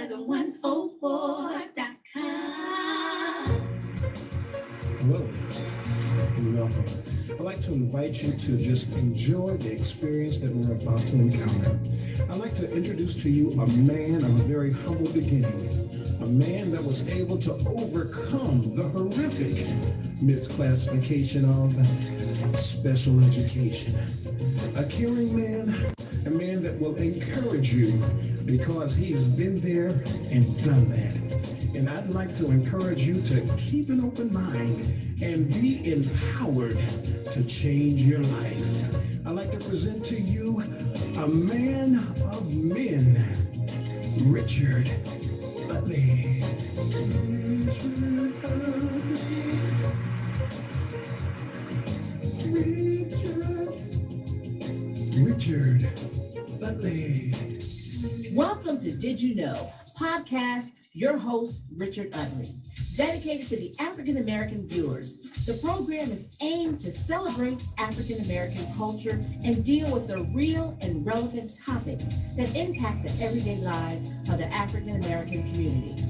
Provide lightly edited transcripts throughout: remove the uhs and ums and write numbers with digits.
Weather104.com. Hello and welcome. I'd like to invite you to just enjoy the experience that we're about to encounter. I'd like to introduce to you a man of a very humble beginning, a man that was able to overcome the horrific misclassification of special education. A caring man, a man that will encourage you because he's been there and done that. And I'd like to encourage you to keep an open mind and be empowered to change your life. I'd like to present to you a man of men, Richard Utley. Richard Utley. Welcome to Did You Know? Podcast, your host, Richard Utley. Dedicated to the African American viewers, the program is aimed to celebrate African American culture and deal with the real and relevant topics that impact the everyday lives of the African American community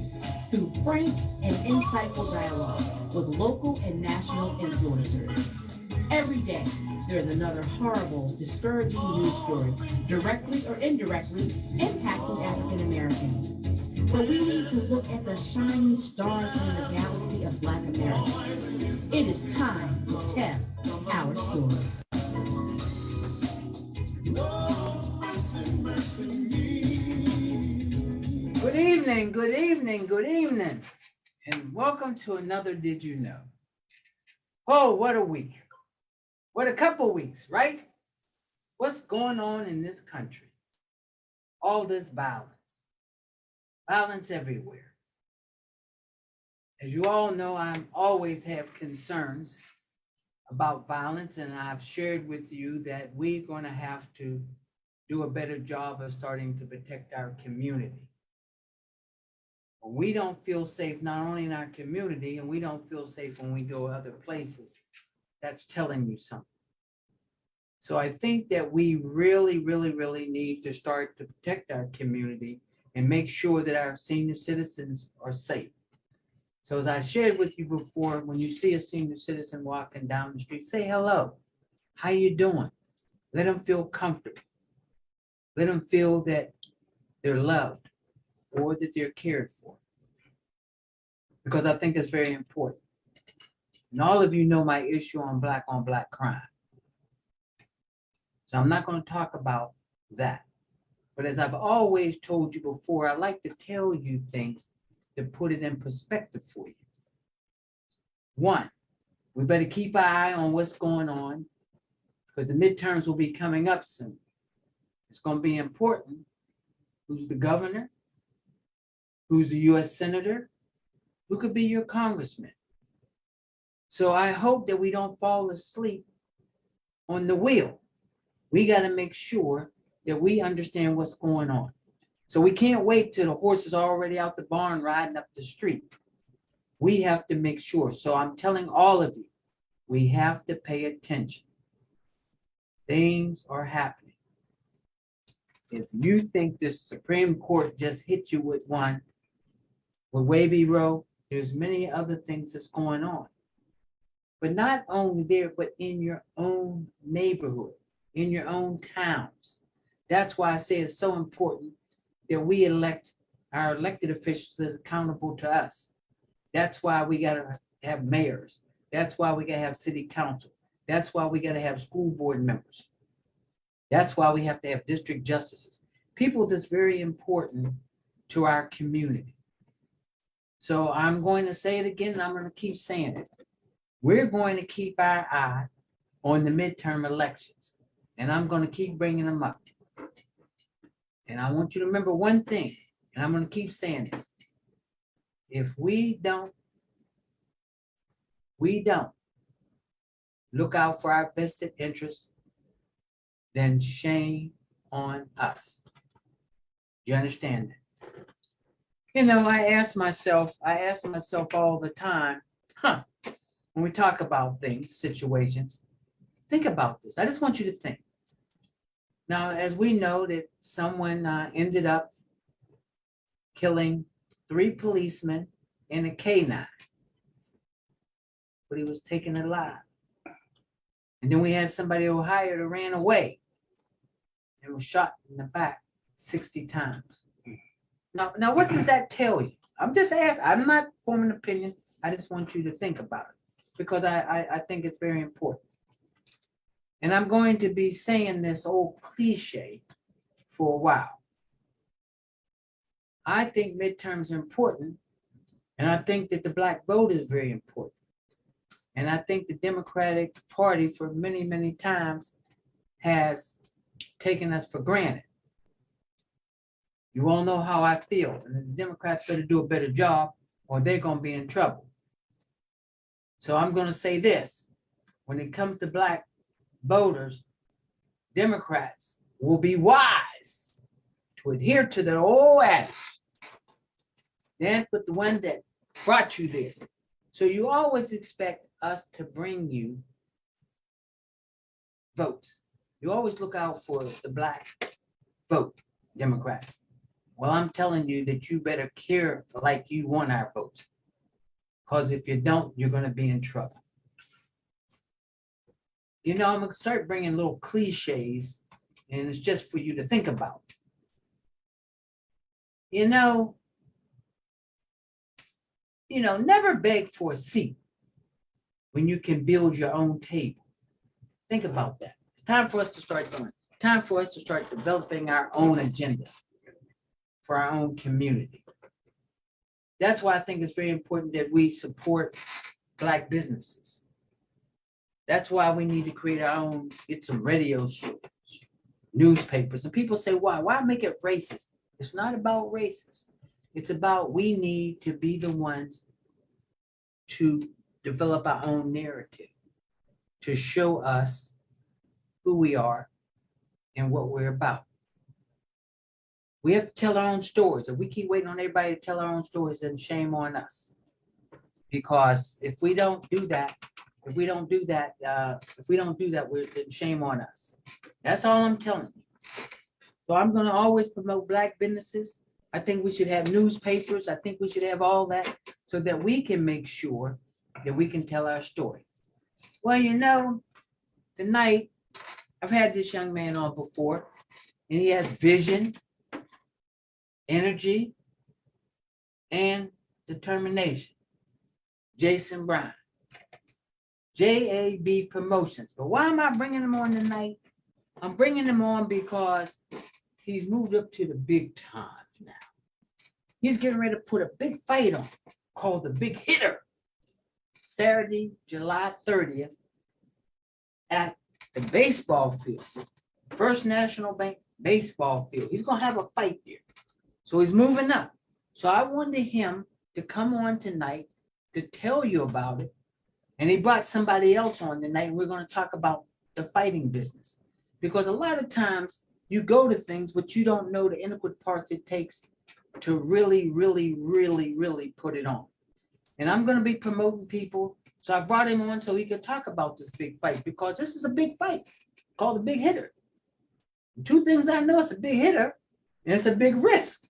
through frank and insightful dialogue with local and national influencers. Every day, there is another horrible, discouraging news story, directly or indirectly impacting African Americans. But we need to look at the shining stars in the galaxy of Black America. It is time to tell our story. Good evening, good evening, good evening, and welcome to another Did You Know? Oh, what a week. What a couple weeks, right? What's going on in this country? All this violence. Violence everywhere. As you all know, I always have concerns about violence, and I've shared with you that we're going to have to do a better job of starting to protect our community. When we don't feel safe, not only in our community, and we don't feel safe when we go other places, that's telling you something. So I think that we really need to start to protect our community and make sure that our senior citizens are safe. So as I shared with you before, when you see a senior citizen walking down the street, say hello. How you doing? Let them feel comfortable. Let them feel that they're loved or that they're cared for. Because I think that's very important. And all of you know my issue on black crime. So I'm not going to talk about that. But as I've always told you before, I like to tell you things to put it in perspective for you. One, we better keep our eye on what's going on because the midterms will be coming up soon. It's going to be important. Who's the governor? Who's the U.S. senator? Who could be your congressman? So I hope that we don't fall asleep on the wheel. We got to make sure that we understand what's going on. So we can't wait till the horse is already out the barn riding up the street. We have to make sure. So I'm telling all of you, we have to pay attention. Things are happening. If you think this Supreme Court just hit you with one, with Wavy Row, there's many other things that's going on. But not only there, but in your own neighborhood, in your own towns. That's why I say it's so important that we elect our elected officials that are accountable to us. That's why we got to have mayors. That's why we got to have city council. That's why we got to have school board members. That's why we have to have district justices. People that's very important to our community. So I'm going to say it again, and I'm going to keep saying it. We're going to keep our eye on the midterm elections, and I'm going to keep bringing them up. And I want you to remember one thing, and I'm going to keep saying this. If we don't look out for our vested interests, then shame on us. You understand that? You know, I ask myself all the time, when we talk about things, situations, think about this. I just want you to think. Now, as we know that someone ended up killing 3 policemen and a K9. But he was taken alive. And then we had somebody in Ohio that ran away and was shot in the back 60 times. Now, what does that tell you? I'm just asking. I'm not forming an opinion. I just want you to think about it because I think it's very important. And I'm going to be saying this old cliche for a while. I think midterms are important, and I think that the black vote is very important. And I think the Democratic Party for many, many times has taken us for granted. You all know how I feel, and the Democrats better do a better job or they're going to be in trouble. So I'm going to say this. When it comes to black voters, Democrats will be wise to adhere to their old adage. Dance with the one that brought you there. So you always expect us to bring you votes. You always look out for the black vote, Democrats. Well, I'm telling you that you better care like you want our votes. Because if you don't, you're going to be in trouble. You know, I'm going to start bringing little cliches, and it's just for you to think about. You know, never beg for a seat when you can build your own table. Think about that. It's time for us to start doing it. Time for us to start developing our own agenda for our own community. That's why I think it's very important that we support black businesses. That's why we need to create our own, get some radio shows, newspapers. And people say, why? Why make it racist? It's not about racist. It's about we need to be the ones to develop our own narrative, to show us who we are and what we're about. We have to tell our own stories. If we keep waiting on everybody to tell our own stories, then shame on us. Because if we don't do that, then shame on us. That's all I'm telling you. So I'm going to always promote black businesses. I think we should have newspapers. I think we should have all that so that we can make sure that we can tell our story. Well, tonight I've had this young man on before, and he has vision, energy, and determination. Jason Bryant, JAB Promotions. But why am I bringing him on tonight? I'm bringing him on because he's moved up to the big time now. He's getting ready to put a big fight on called the Big Hitter. Saturday, July 30th at the baseball field, First National Bank baseball field. He's going to have a fight there. So he's moving up. So I wanted him to come on tonight to tell you about it. And he brought somebody else on tonight. We're going to talk about the fighting business. Because a lot of times you go to things, but you don't know the intricate parts it takes to really, really, really, really put it on. And I'm going to be promoting people. So I brought him on so he could talk about this big fight because this is a big fight called the Big Hitter. And 2 things I know, it's a big hitter and it's a big risk.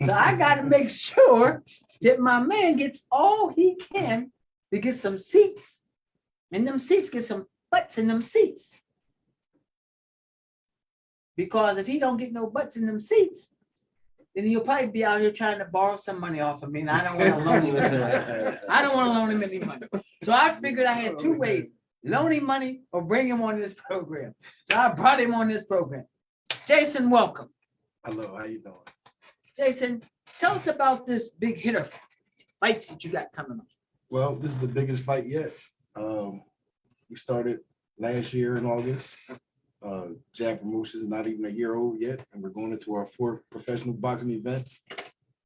So I got to make sure that my man gets all he can to get some seats. And them seats, get some butts in them seats. Because if he don't get no butts in them seats, then he'll probably be out here trying to borrow some money off of me. And I don't want to loan him any money. I don't want to loan him any money. So I figured I had 2 ways, loan him money or bring him on this program. So I brought him on this program. Jason, welcome. Hello, how you doing? Jason, tell us about this Big Hitter fights that you got coming up. Well, this is the biggest fight yet. We started last year in August. JAB Promotions, not even a year old yet, and we're going into our 4th professional boxing event.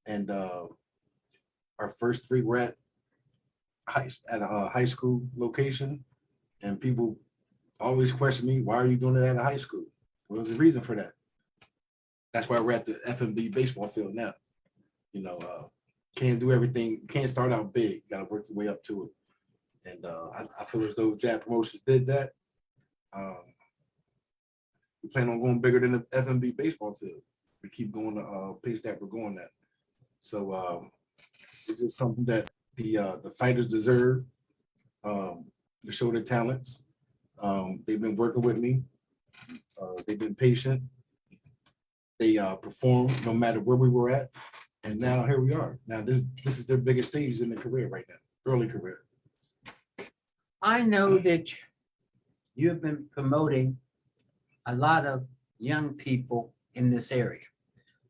And our first 3 were at a high school location, and people always question me, why are you doing it at a high school? Well, there's a reason for that. That's why we're at the FMB baseball field now. Can't do everything, can't start out big, gotta work your way up to it. And I feel as though JAB Promotions did that. We plan on going bigger than the FMB baseball field. We keep going the pace that we're going at. It's just something that the fighters deserve to show their talents. They've been working with me. They've been patient. They performed no matter where we were at. And now here we are. Now this is their biggest stage in their career right now, early career. I know that you've been promoting a lot of young people in this area.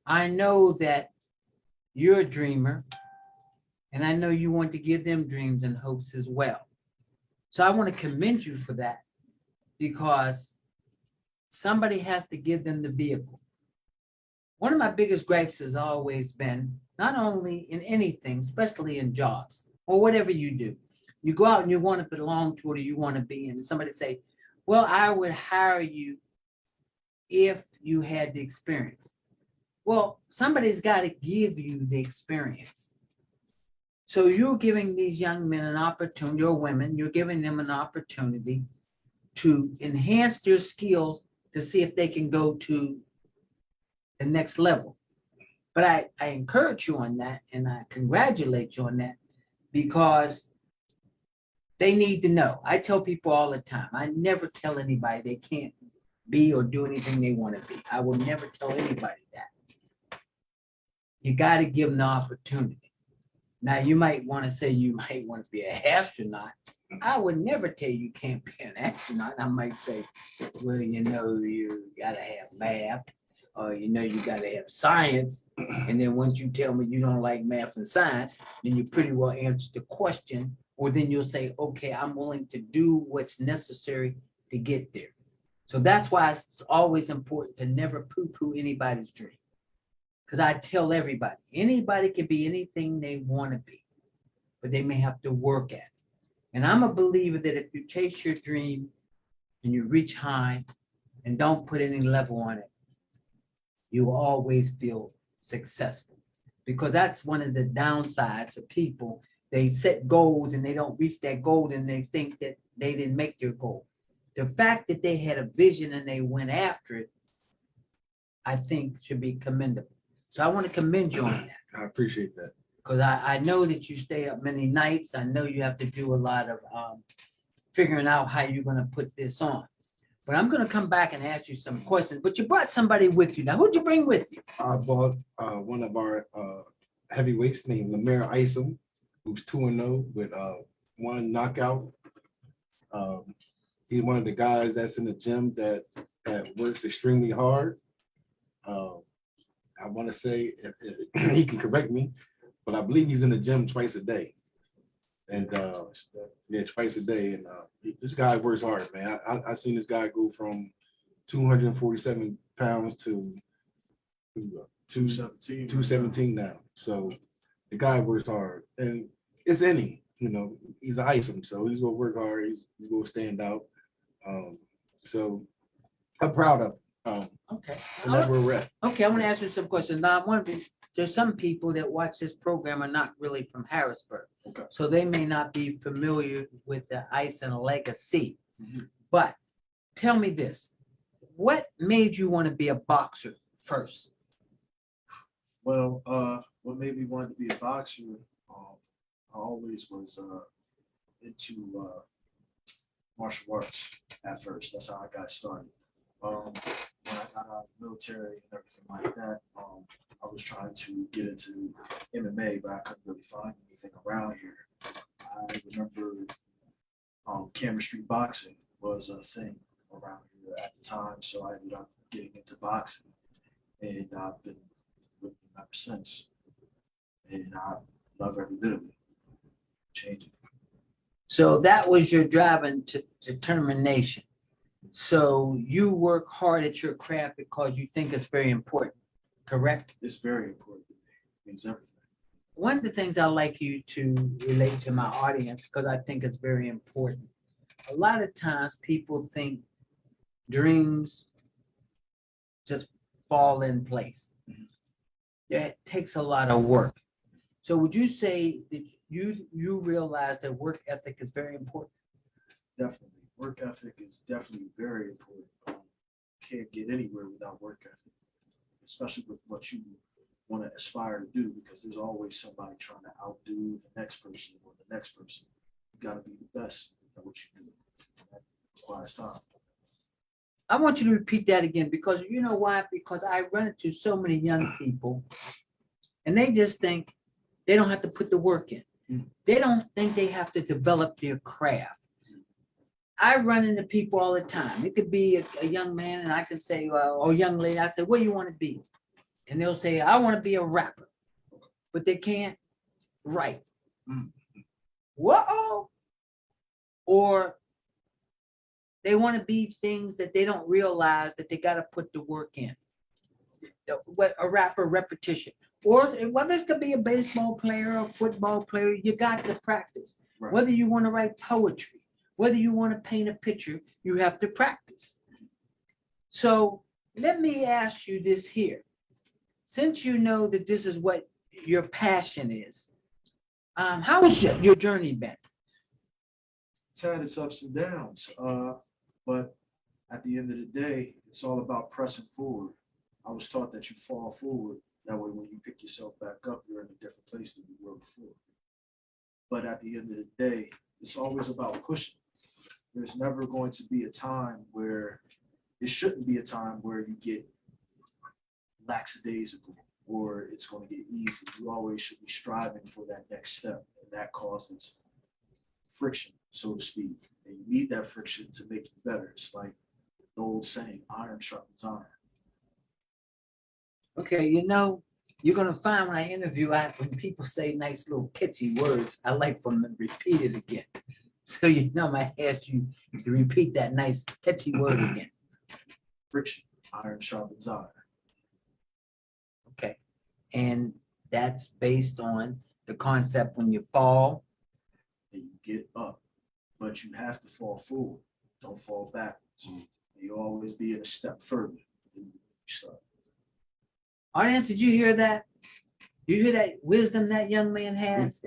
I know that you're a dreamer, and I know you want to give them dreams and hopes as well. So I want to commend you for that, because somebody has to give them the vehicle. One of my biggest gripes has always been, not only in anything, especially in jobs or whatever you do, you go out and you want to belong to it, or you want to be in, and somebody say, well, I would hire you if you had the experience. Well, somebody's got to give you the experience. So you're giving these young men an opportunity, or women, you're giving them an opportunity to enhance their skills to see if they can go to the next level. But I encourage you on that, and I congratulate you on that, because they need to know. I tell people all the time, I never tell anybody they can't be or do anything they want to be. I will never tell anybody that. You got to give them the opportunity. Now, you might want to say you might want to be an astronaut. I would never tell you can't be an astronaut. I might say, well, you know, you got to have math, or you know, you got to have science. And then once you tell me you don't like math and science, then you pretty well answer the question, or then you'll say, okay, I'm willing to do what's necessary to get there. So that's why it's always important to never poo-poo anybody's dream. Because I tell everybody, anybody can be anything they want to be, but they may have to work at it. And I'm a believer that if you chase your dream and you reach high and don't put any level on it, you will always feel successful. Because that's one of the downsides of people. They set goals and they don't reach that goal, and they think that they didn't make their goal. The fact that they had a vision and they went after it, I think should be commendable. So I want to commend you on that. I appreciate that. Because I know that you stay up many nights. I know you have to do a lot of figuring out how you're going to put this on. But I'm going to come back and ask you some questions. But you brought somebody with you. Now, who'd you bring with you? I bought one of our heavyweights named Lamar Isom, who's 2-0 with one knockout. He's one of the guys that's in the gym that works extremely hard. I want to say, if he can correct me, but I believe he's in the gym twice a day. And yeah, twice a day. And this guy works hard, man. I seen this guy go from 247 pounds to 217 now. So the guy works hard, and it's in him. You know, he's an Isom, so he's gonna work hard. He's gonna stand out. So I'm proud of him. Okay. And that's where we're at. Okay, I want to ask you some questions. Now, there's some people that watch this program are not really from Harrisburg. Okay. So they may not be familiar with the Ice and Legacy. Mhm. But tell me this, what made you want to be a boxer first? Well, what made me want to be a boxer, I always was into martial arts at first. That's how I got started. When I got out of the military and everything like that, I was trying to get into MMA, but I couldn't really find anything around here. I remember Cameron Street boxing was a thing around here at the time, so I ended up getting into boxing, and I've been with them ever since. And I love every bit of it. Changing. So that was your driving determination. So you work hard at your craft because you think it's very important, correct? It's very important to me. It means everything. One of the things I like you to relate to my audience, because I think it's very important. A lot of times people think dreams just fall in place. It takes a lot of work. So would you say that you realize that work ethic is very important? Definitely. Work ethic is definitely very important. Can't get anywhere without work ethic, especially with what you want to aspire to do, because there's always somebody trying to outdo the next person or the next person. You got to be the best at what you do. That requires time. I want you to repeat that again, because you know why? Because I run into so many young people and they just think they don't have to put the work in. They don't think they have to develop their craft. I run into people all the time. It could be a young man and I could say, or young lady, I say, what do you want to be? And they'll say, I want to be a rapper, but they can't write. Whoa. Or they want to be things that they don't realize that they got to put the work in. A rapper, repetition. Or whether it could be a baseball player or football player, you got to practice. Right. Whether you want to write poetry, whether you want to paint a picture, you have to practice. So let me ask you this here. Since you know that this is what your passion is, how has your journey been? It's had its ups and downs, but at the end of the day, it's all about pressing forward. I was taught that you fall forward. That way, when you pick yourself back up, you're in a different place than you were before. But at the end of the day, it's always about pushing. There's never going to be a time where, it shouldn't be a time where you get lackadaisical or it's going to get easy. You always should be striving for that next step, and that causes friction, so to speak. And you need that friction to make you better. It's like the old saying, iron sharpens iron. Okay, you know, you're gonna find when I interview, when people say nice little catchy words, I like for them to repeat it again. So you know, I might ask you to repeat that nice catchy word again. Friction, iron sharpens iron. Okay, and that's based on the concept when you fall. And you get up, but you have to fall forward. Don't fall backwards. You always be in a step further than you start. Audience, did you hear that? You hear that wisdom that young man has?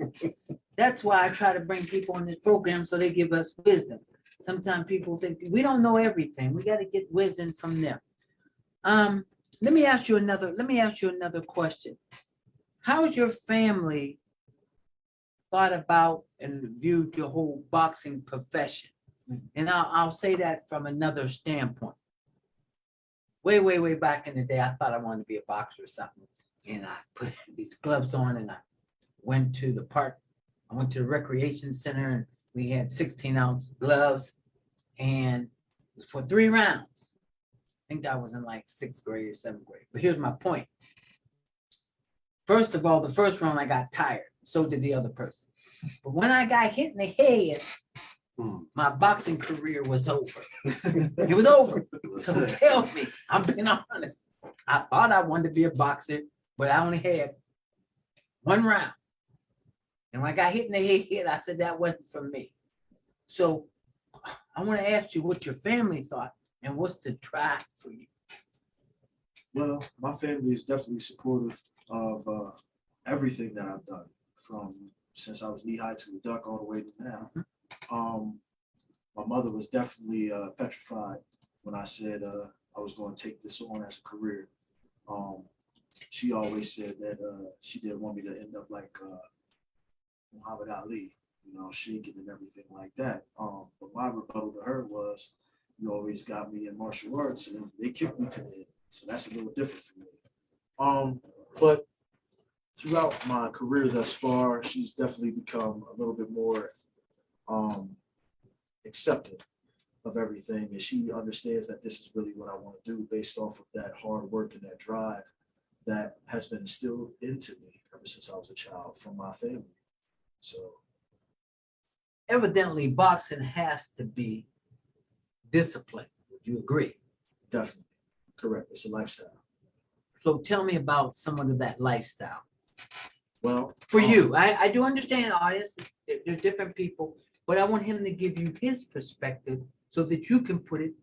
That's why I try to bring people on this program so they give us wisdom. Sometimes people think we don't know everything. We got to get wisdom from them. Let me ask you another question. How's your family thought about and viewed your whole boxing profession? And I'll say that from another standpoint. Way back in the day, I thought I wanted to be a boxer or something. And I put these gloves on and I went to the park. I went to the recreation center and we had 16-ounce gloves and it was for 3 rounds. I think that was in like 6th grade or 7th grade. But here's my point. First of all, the first round I got tired. So did the other person. But when I got hit in the head, my boxing career was over. It was over. So tell me, I'm being honest. I thought I wanted to be a boxer, but I only had 1 round. And when I got hit in the head, I said that wasn't for me. So I want to ask you what your family thought and what's the drive for you? Well, my family is definitely supportive of everything that I've done, from since I was knee-high to a duck all the way to now. My mother was definitely petrified when I said I was going to take this on as a career. She always said that she didn't want me to end up like Muhammad Ali, you know, shaking and everything like that. But my rebuttal to her was, you always got me in martial arts and they kicked me to the end. So that's a little different for me. But throughout my career thus far, she's definitely become a little bit more accepting of everything. And she understands that this is really what I want to do based off of that hard work and that drive that has been instilled into me ever since I was a child from my family. So Evidently, boxing has to be disciplined. Would you agree? definitely correct. It's a lifestyle. So tell me about some of that lifestyle. Well, For you, I do understand, audience, there's different people, but I want him to give you his perspective so that you can put it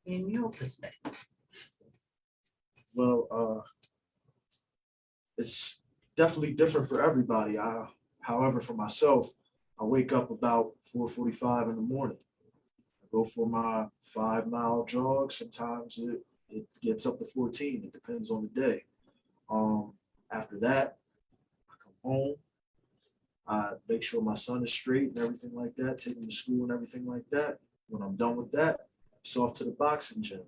in your perspective. Well, it's definitely different for everybody. However, for myself, I wake up about 4:45 in the morning. I go for my 5-mile jog. Sometimes it gets up to 14. It depends on the day. After that, I come home. I make sure my son is straight and everything like that, take him to school and everything like that. When I'm done with that, it's off to the boxing gym.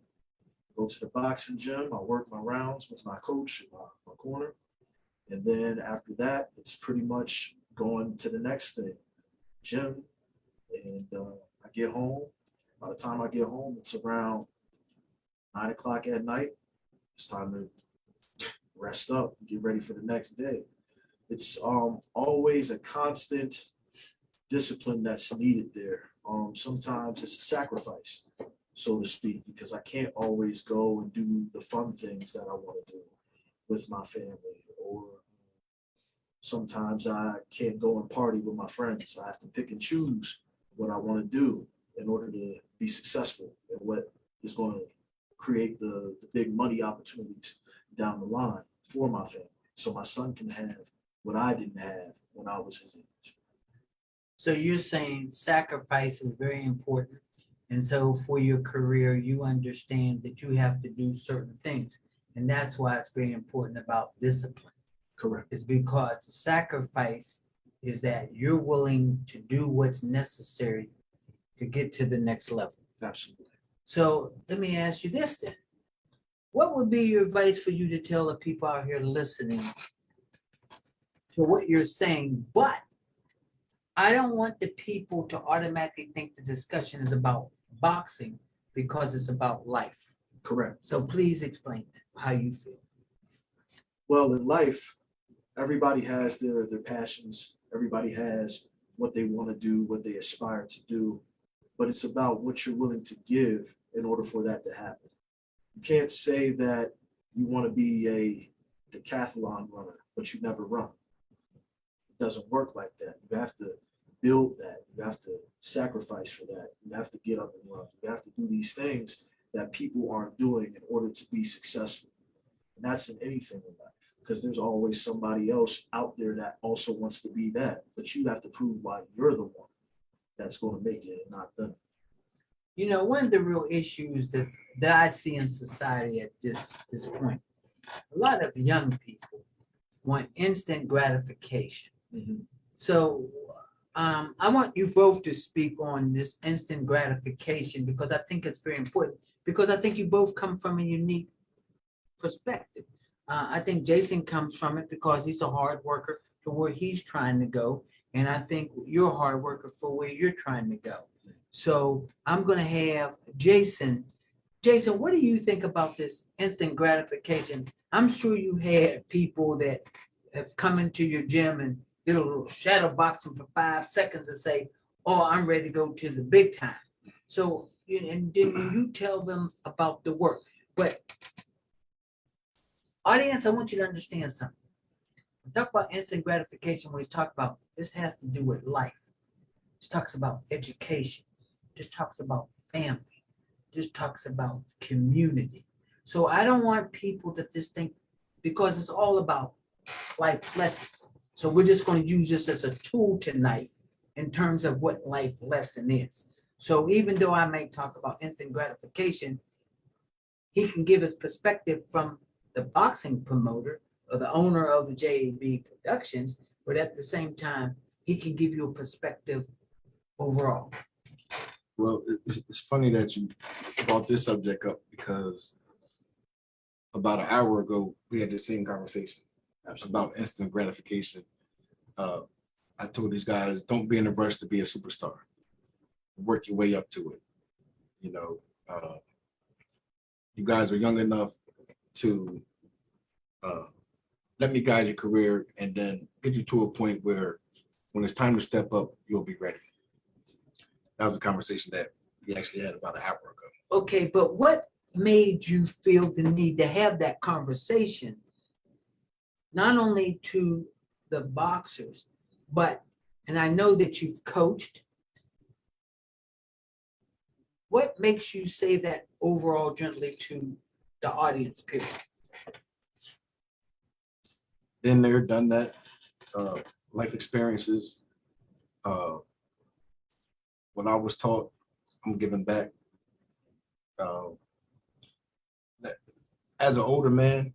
Go to the boxing gym. I work my rounds with my coach in my corner. And then after that, it's pretty much going to the next thing, gym. And I get home. By the time I get home, it's around 9 o'clock at night. It's time to rest up, get ready for the next day. It's always a constant discipline that's needed there. Sometimes it's a sacrifice, so to speak, because I can't always go and do the fun things that I want to do with my family, or sometimes I can't go and party with my friends. I have to pick and choose what I want to do in order to be successful and what is going to create the big money opportunities down the line for my family, so my son can have what I didn't have when I was his age. So you're saying sacrifice is very important. And so for your career, you understand that you have to do certain things. And that's why it's very important about discipline. Correct. It's because the sacrifice is that you're willing to do what's necessary to get to the next level. Absolutely. So let me ask you this then. What would be your advice for you to tell the people out here listening to what you're saying? But I don't want the people to automatically think the discussion is about boxing, because it's about life. Correct. So please explain how you feel. Well, in life, everybody has their passions. Everybody has what they want to do, what they aspire to do. But it's about what you're willing to give in order for that to happen. You can't say that you want to be a decathlon runner, but you never run. It doesn't work like that. You have to build that. You have to sacrifice for that. You have to get up and run. You have to do these things that people aren't doing in order to be successful. And that's in anything in life, because there's always somebody else out there that also wants to be that. But you have to prove why you're the one that's going to make it and not them. You know, one of the real issues that I see in society at this point, a lot of young people want instant gratification. Mhm. So I want you both to speak on this instant gratification, because I think it's very important, because I think you both come from a unique perspective. I think Jason comes from it because he's a hard worker to where he's trying to go. And I think you're a hard worker for where you're trying to go. So I'm going to have Jason. Jason, what do you think about this instant gratification? I'm sure you had people that have come into your gym and did a little shadow boxing for 5 seconds and say, oh, I'm ready to go to the big time. So, and then when you tell them about the work, but audience, I want you to understand something. We talk about instant gratification when we talk about this has to do with life. This talks about education. This talks about family. This talks about community. So I don't want people to just think, because it's all about life lessons. So we're just going to use this as a tool tonight in terms of what life lesson is. So even though I may talk about instant gratification, he can give his perspective from the boxing promoter or the owner of the JAB Productions, but at the same time, he can give you a perspective overall. Well, it's funny that you brought this subject up, because about an hour ago, we had the same conversation about instant gratification. I told these guys, don't be in a rush to be a superstar. Work your way up to it. You know, you guys are young enough to let me guide your career, and then get you to a point where when it's time to step up, you'll be ready. That was a conversation that we actually had about an hour ago. Okay, but what made you feel the need to have that conversation, not only to the boxers, but, and I know that you've coached, what makes you say that overall gently to the audience, period? Been there, done that, life experiences. When I was taught, I'm giving back. As an older man,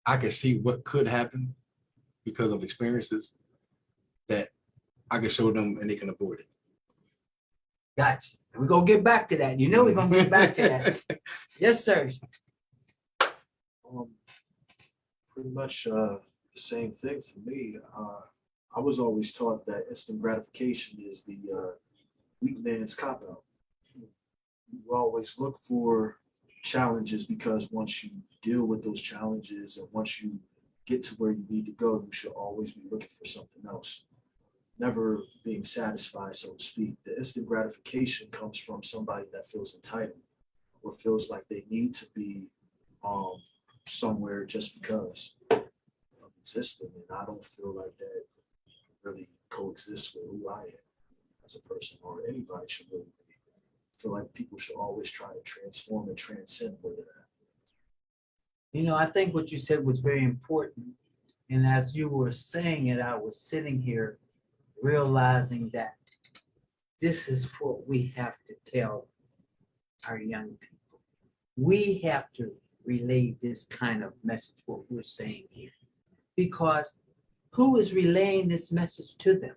I can see what could happen because of experiences that I can show them and they can avoid it. Gotcha. We're gonna get back to that. You know we're gonna get back to that. Yes, sir. Pretty much the same thing for me. I was always taught that instant gratification is the weak man's cop out. You always look for challenges because once you deal with those challenges and once you get to where you need to go, you should always be looking for something else. Never being satisfied, so to speak. The instant gratification comes from somebody that feels entitled or feels like they need to be somewhere just because of existing. And I don't feel like that really coexists with who I am as a person, or anybody should really be. I feel like people should always try to transform and transcend where they're at. You know, I think what you said was very important. And as you were saying it, I was sitting here realizing that this is what we have to tell our young people. We have to relay this kind of message, what we're saying here. Because who is relaying this message to them?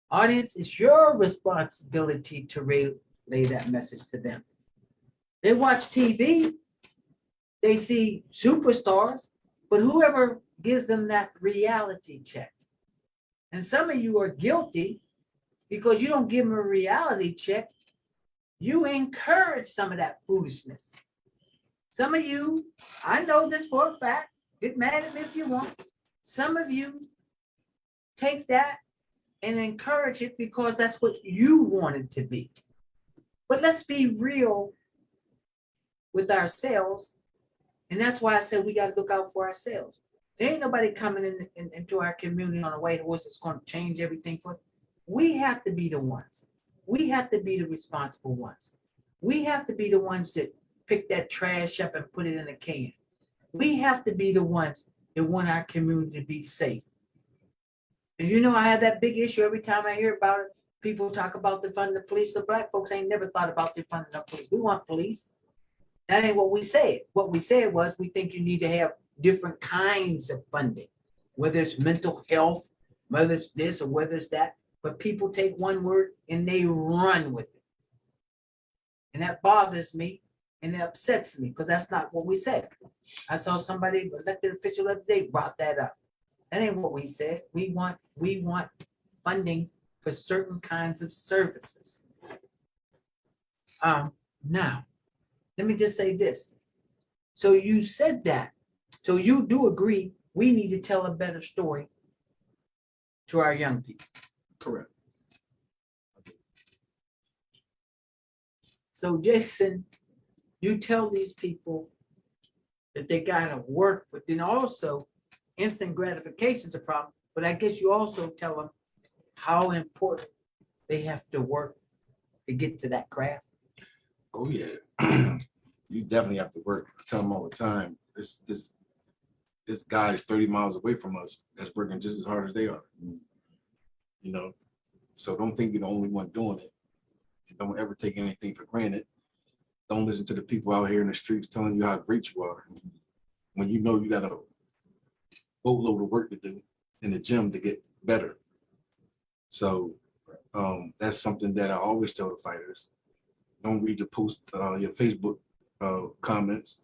Audience, it's your responsibility to relay that message to them. They watch TV, they see superstars, but whoever gives them that reality check. And some of you are guilty because you don't give them a reality check. You encourage some of that foolishness. Some of you, I know this for a fact, get mad at me if you want. Some of you take that and encourage it because that's what you want it to be. But let's be real with ourselves. And that's why I said we got to look out for ourselves. There ain't nobody coming into our community on a white horse that's going to change everything for us. We have to be the ones. We have to be the responsible ones. We have to be the ones that pick that trash up and put it in a can. We have to be the ones that want our community to be safe. And you know, I have that big issue every time I hear about it. People talk about defunding the police. The black folks ain't never thought about defunding the police. We want police. That ain't what we said. What we said was we think you need to have different kinds of funding, whether it's mental health, whether it's this or whether it's that. But people take one word and they run with it. And that bothers me and it upsets me because that's not what we said. I saw somebody, elected official the other day, brought that up. That ain't what we said. We want funding for certain kinds of services. Now, let me just say this. So you said that. So you do agree we need to tell a better story to our young people. Correct. So Jason, you tell these people that they gotta work, but then also instant gratification is a problem. But I guess you also tell them how important they have to work to get to that craft. Oh yeah, you definitely have to work. I tell them all the time. This guy is 30 miles away from us that's working just as hard as they are. You know, so don't think you're the only one doing it. And don't ever take anything for granted. Don't listen to the people out here in the streets telling you how great you are when you know you got a boatload of work to do in the gym to get better. So that's something that I always tell the fighters. Don't read your post, your Facebook comments,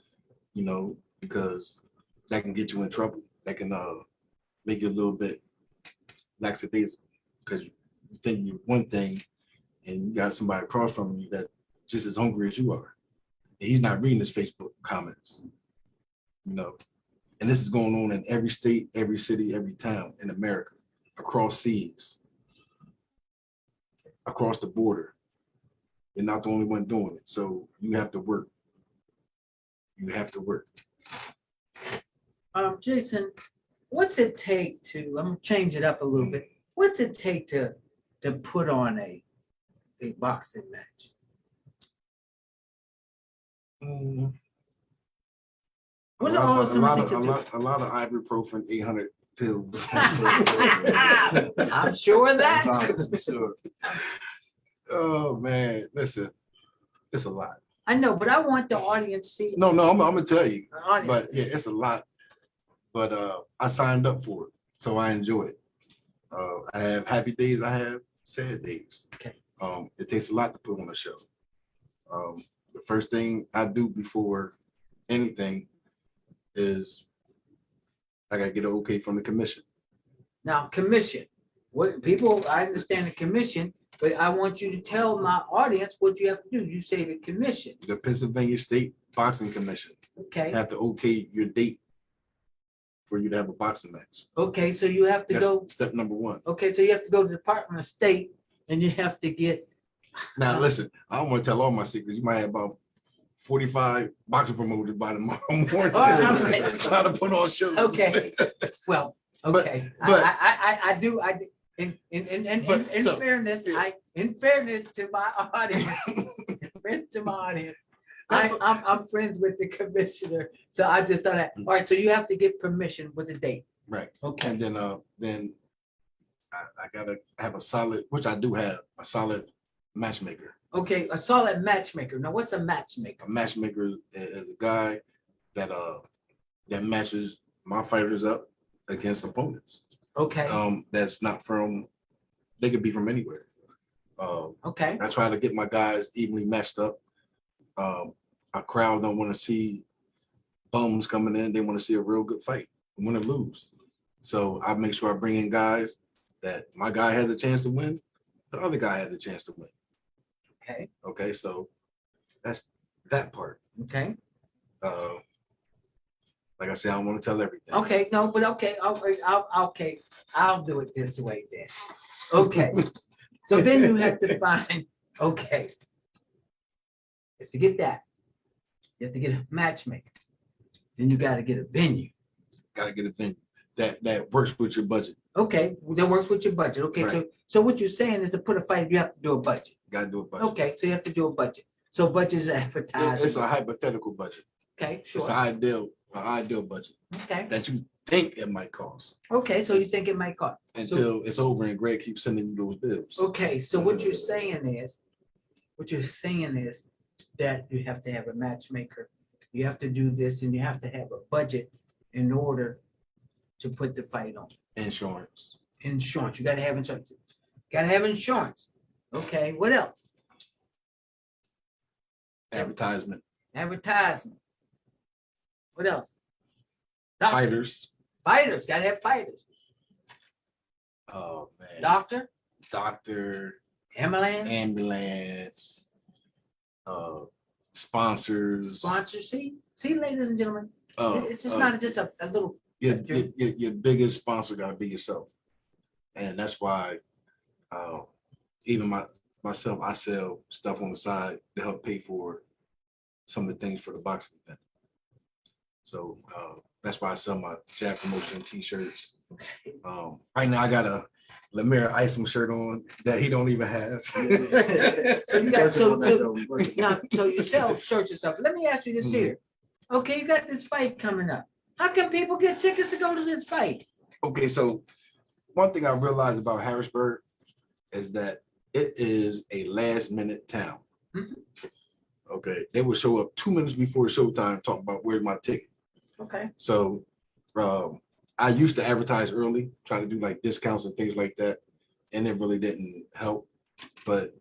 you know, because that can get you in trouble. That can make you a little bit lackadaisical because you think you're one thing and you got somebody across from you that's just as hungry as you are. And he's not reading his Facebook comments, you know. And this is going on in every state, every city, every town in America, across seas, across the border. You're not the only one doing it. So you have to work. You have to work. Jason, what's it take to, I'm gonna change it up a little bit. What's it take to put on a boxing match? A What are all some lot things you do? of ibuprofen, 800 pills. I'm sure of that. Sure. Oh man, listen, it's a lot. I know, but I want the audience to see. No, I'm gonna tell you. The audience. But yeah, it's a lot. but I signed up for it, so I enjoy it. I have happy days, I have sad days. Okay. It takes a lot to put on a show. The first thing I do before anything is I gotta get an okay from the commission. Now, commission, what people, I understand the commission, but I want you to tell my audience what you have to do. You say the commission, The Pennsylvania State Boxing Commission okay? have to okay your date for you to have a boxing match. Okay, so you have to That's go, step number one. okay, so you have to go to the Department of State and you have to get, Now, listen, I don't want to tell all my secrets. You might have about 45 boxing promoters by tomorrow morning. Oh, I'm saying- Trying to put on shows. okay, well, okay. but- I do, in But, so, fairness, yeah. in fairness to my audience, That's- I'm friends with the commissioner, so I just thought that, all right, so you have to get permission with a date, Right. okay? And then I gotta have a solid, which I do have, a solid matchmaker. Okay, a solid matchmaker. Now, what's a matchmaker? A matchmaker is a guy that that matches my fighters up against opponents. Okay, That's not from, they could be from anywhere. okay, I try to get my guys evenly matched up. A crowd don't want to see bums coming in. They want to see a real good fight, win or lose. So I make sure I bring in guys that my guy has a chance to win, the other guy has a chance to win. okay, Okay, so that's that part. okay, Like I said, I don't want to tell everything. okay, no, but okay, I'll do it this way then. Okay, so then you have to find, okay. You have to get that. You have to get a matchmaker. Then you gotta get a venue. Gotta get a venue that works with your budget. Okay, that works with your budget. Okay, so what you're saying is to put a fight, you have to do a budget. Gotta do a budget. Okay, so you have to do a budget. So budget is It's advertising. a hypothetical budget. Okay, It's an sure. ideal budget Okay, that you think it might cost okay, so you think it might cost. until it's over and Greg keeps sending you those bills. Okay, so what you're saying is that you have to have a matchmaker. You have to do this and you have to have a budget in order to put the fight on. Insurance. Insurance, you gotta have insurance. Gotta have insurance. Okay, what else? Advertisement. Advertisement. What else? Doctor. Fighters. Fighters, gotta have fighters. Oh man. Doctor, Doctor, ambulance, ambulance, sponsors. sponsor. See, ladies and gentlemen, uh, it's just uh, not just a little. your biggest sponsor gotta be yourself. And that's why even myself, I sell stuff on the side to help pay for some of the things for the boxing event. So that's why I sell my jab promotion t-shirts. Right now I got a Lemire Isom shirt on that he don't even have. So you got so you sell shirts and stuff. Let me ask you this Mhm. here. Okay, you got this fight coming up. How can people get tickets to go to this fight? Okay, so one thing I realized about Harrisburg is that it is a last minute town. Mhm. Okay, they will show up 2 minutes before showtime talking about where's my ticket. Okay. So I used to advertise early, try to do like discounts and things like that, and it really didn't help. But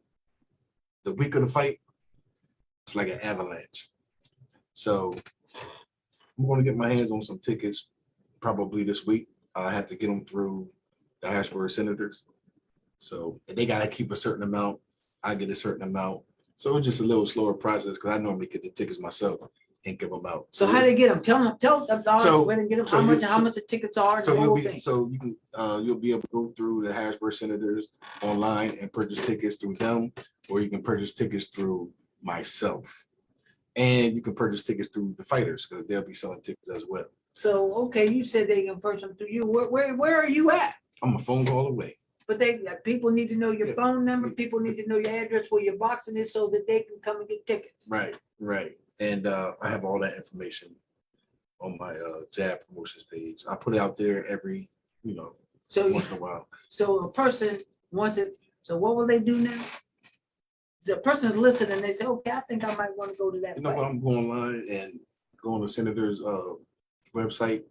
the week of the fight, it's like an avalanche. So I'm going to get my hands on some tickets probably this week. I have to get them through the Harrisburg Senators. So they got to keep a certain amount. I get a certain amount. So it's just a little slower process because I normally get the tickets myself and give them out. So how do they get them? Tell the audience So- where to get them. so How much the tickets are. And So the whole you'll thing. be able to go through the Harrisburg Senators online and purchase tickets through them, or you can purchase tickets through myself. And you can purchase tickets through the fighters because they'll be selling tickets as well. So okay, you said they can purchase them through you. Where are you at? I'm a phone call away. But people need to know your Yeah. phone number. People need to know your address where your boxing is so that they can come and get tickets. Right. And I have all that information on my jab promotions page. I put it out there every, So once in a while. So a person wants it. So what will they do now? The person's listening. They say, okay, I think I might want to go to that You know what? fight. I'm going online and go on the Senators website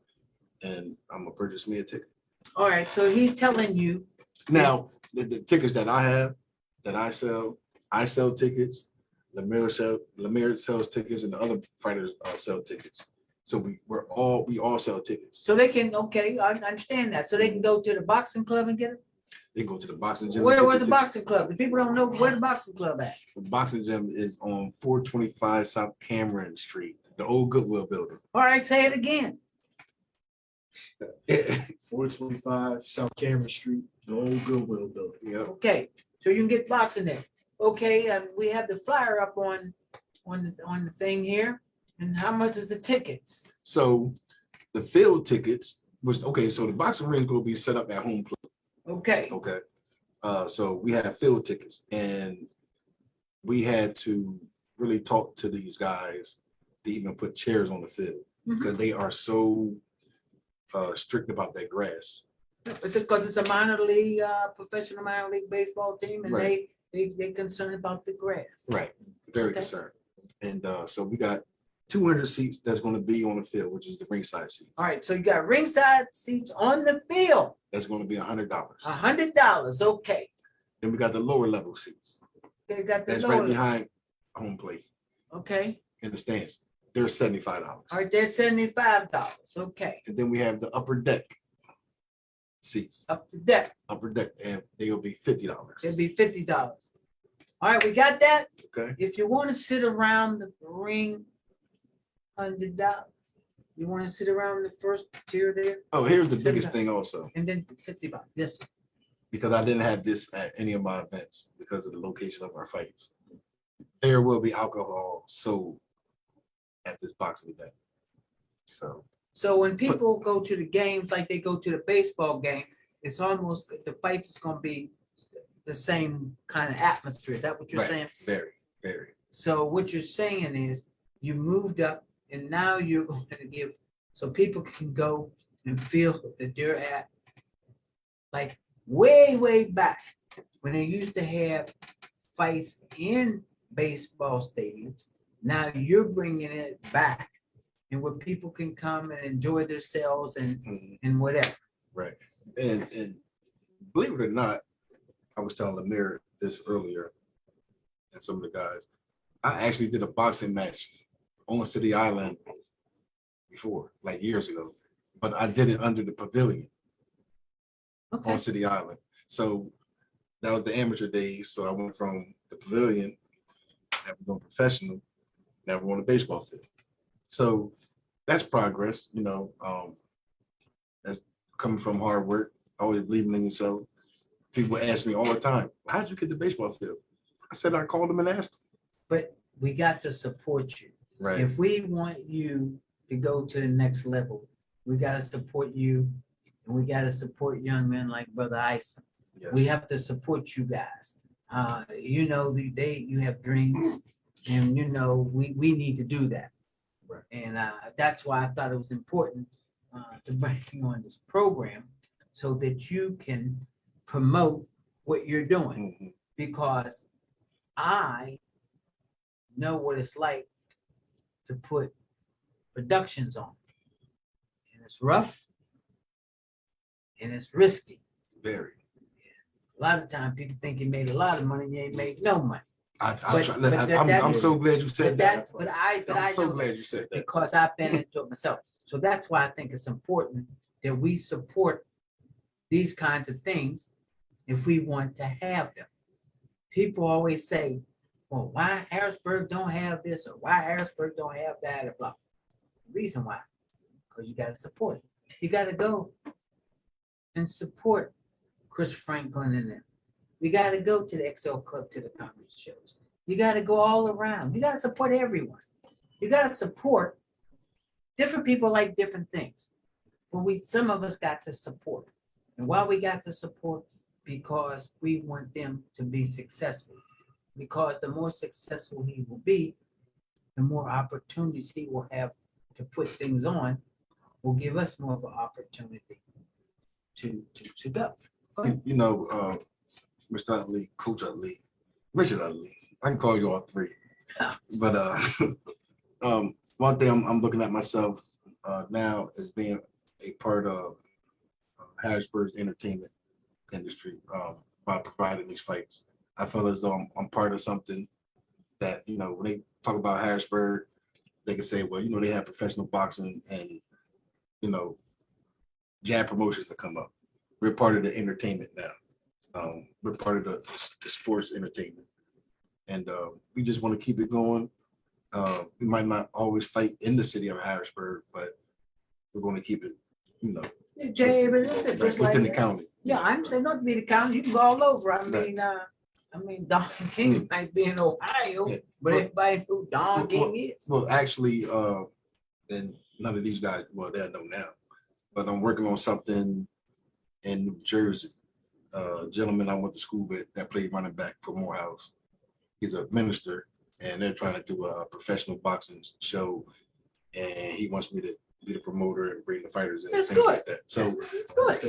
and I'm gonna purchase me a ticket. All right, so he's telling you, Now, the tickets that I have, that I sell tickets. Lemire sells tickets, and the other fighters sell tickets. So we all sell tickets. so they can, okay, I understand that. So they can go to the boxing club and get it? They go to the boxing gym. Where's the boxing club? The people don't know where the boxing club at. The boxing gym is on 425 South Cameron Street, the old Goodwill building. All right, say it again. 425 South Cameron Street, the old Goodwill building. Yeah. Okay, so you can get boxing there. Okay, we have the flyer up on the thing here. And how much is the tickets? So the field tickets was okay. So the boxing ring is going to be set up at home plate. Okay, Okay. So we had field tickets, and we had to really talk to these guys to even put chairs on the field because they are so strict about that grass. is it because it's a minor league, professional minor league baseball team, and Right. they're concerned about the grass? Right. Very Okay. concerned. And so we got 200 seats that's going to be on the field, which is the ringside seats. All right, so you got ringside seats on the field, That's going to be $100. $100. Okay, Then we got the lower level seats. they got the That's right lower. behind home plate Okay, in the stands. They're $75. all right, they're $75. Okay, And then we have the upper deck seats, up to deck, and they will be $50. it'll be $50. All right, we got that. Okay. If you want to sit around the ring, $100. You want to sit around the first tier there, Oh, here's the biggest thing also, and then $50. Yes, sir. because I didn't have this at any of my events because of the location of our fights. There will be alcohol sold at this boxing event. So, So when people go to the games, like they go to the baseball game, it's almost, the fights is gonna be the same kind of atmosphere. Is that what you're right, saying? very, very. So what you're saying is you moved up and now you're going to give, so people can go and feel that they're at like way, way back when they used to have fights in baseball stadiums. Now you're bringing it back and where people can come and enjoy themselves and whatever. Right. And believe it or not, I was telling Lemire this earlier and some of the guys, I actually did a boxing match on City Island before, like years ago, but I did it under the pavilion Okay. on City Island. So that was the amateur days. So I went from the pavilion, now we're going professional, now we're on the baseball field. So that's progress, that's coming from hard work, always believing in yourself. People ask me all the time, how'd you get the baseball field? I said, I called them and asked them. But we got to support you. Right. If we want you to go to the next level, we got to support you, and we got to support young men like Brother Ison. Yes. We have to support you guys. You have dreams, and we need to do that. Right. And that's why I thought it was important to bring you on this program so that you can promote what you're doing, Mhm. because I know what it's like to put productions on. And it's rough and it's risky. Very. A lot of times people think you made a lot of money, you ain't made no money. I'm But so glad you said that. I I'm so know glad you said that. because I've been into it myself. So that's why I think it's important that we support these kinds of things if we want to have them. People always say, well, why Harrisburg don't have this or why Harrisburg don't have that or blah. The reason why, because you got to support it. You got to go and support Chris Franklin and them. You got to go to the XL Club, to the conference shows. You got to go all around. You got to support everyone. You got to support different people like different things. But some of us got to support. And why we got to support? Because we want them to be successful. Because the more successful he will be, the more opportunities he will have to put things on, will give us more of an opportunity to go. Go ahead. Mr. Utley, Coach Utley, Richard Utley, I can call you all three. But one thing I'm looking at myself now as being a part of Harrisburg's entertainment industry by providing these fights. I feel as though I'm part of something that, you know, when they talk about Harrisburg, they can say, well, you know, they have professional boxing and, you know, jab promotions that come up. We're part of the entertainment now. We're part of the sports entertainment. And we just want to keep it going. We might not always fight in the city of Harrisburg, but we're going to keep it, you know, Jay, but just like within the county. yeah, I understand not to be the county. You can go all over. I mean, Don King might be in Ohio, Yeah. but everybody knew who Don King is. Well, actually, and none of these guys, well, they know now, but I'm working on something in New Jersey. Gentleman I went to school with that played running back for Morehouse. He's a minister, and they're trying to do a professional boxing show, and he wants me to be the promoter and bring the fighters in. That's things good. like that. So It's good.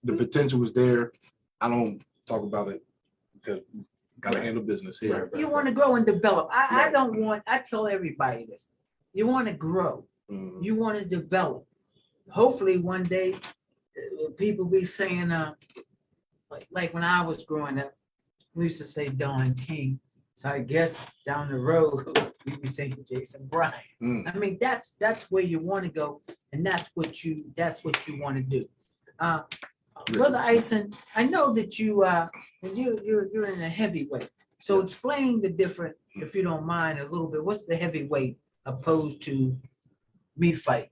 the potential was there. I don't talk about it because gotta handle business here. You want to grow and develop. I Right. don't want, I tell everybody this. You want to grow. Mhm. You want to develop. Hopefully one day people be saying, like when I was growing up, we used to say Don King. So I guess down the road, we be saying Jason Bryant. Mm. I mean, that's where you want to go, and that's what you want to do. Brother Ison, I know that you're in a heavyweight. So explain the difference, if you don't mind, a little bit. What's the heavyweight opposed to me fight?